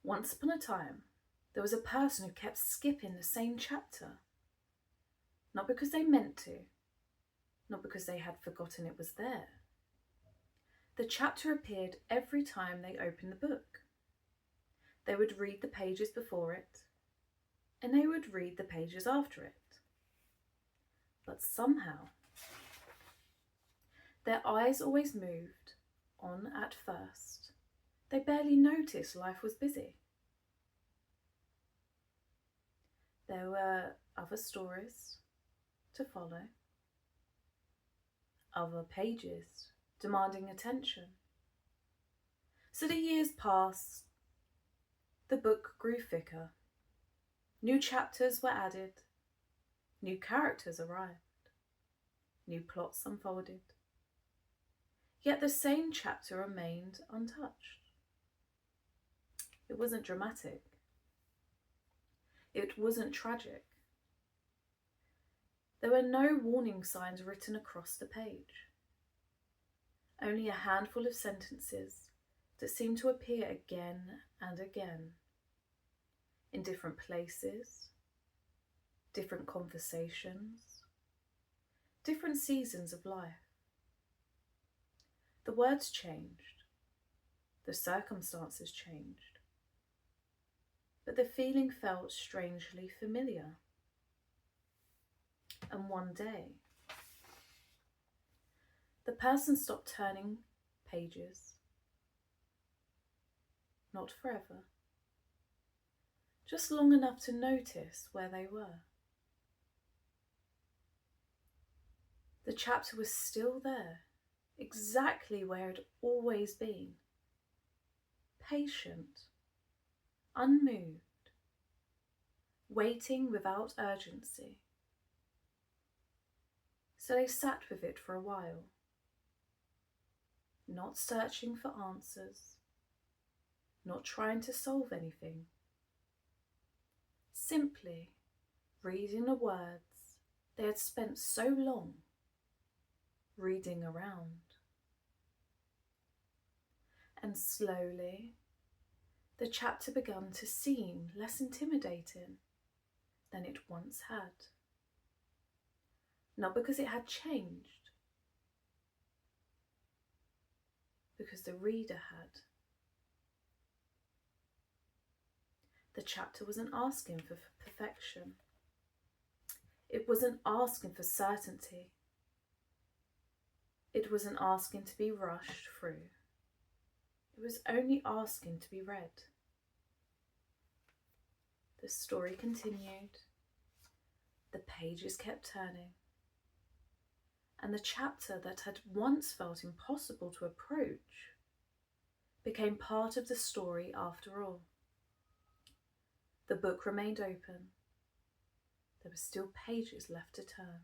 Once upon a time, there was a person who kept skipping the same chapter. Not because they meant to, not because they had forgotten it was there. The chapter appeared every time they opened the book. They would read the pages before it, and they would read the pages after it. But somehow, their eyes always moved on at first. They barely noticed life was busy. There were other stories to follow, other pages demanding attention. So the years passed. The book grew thicker. New chapters were added. New characters arrived. New plots unfolded. Yet the same chapter remained untouched. It wasn't dramatic. It wasn't tragic. There were no warning signs written across the page. Only a handful of sentences that seemed to appear again and again, in different places, different conversations, different seasons of life. The words changed, the circumstances changed, but the feeling felt strangely familiar. And one day, the person stopped turning pages. Not forever, just long enough to notice where they were. The chapter was still there, exactly where it had always been. Patient, unmoved, waiting without urgency. So they sat with it for a while, not searching for answers, not trying to solve anything, simply reading the words they had spent so long reading around. And slowly, the chapter began to seem less intimidating than it once had. Not because it had changed, because the reader had. The chapter wasn't asking for perfection. It wasn't asking for certainty. It wasn't asking to be rushed through. It was only asking to be read. The story continued. The pages kept turning. And the chapter that had once felt impossible to approach became part of the story after all. The book remained open. There were still pages left to turn.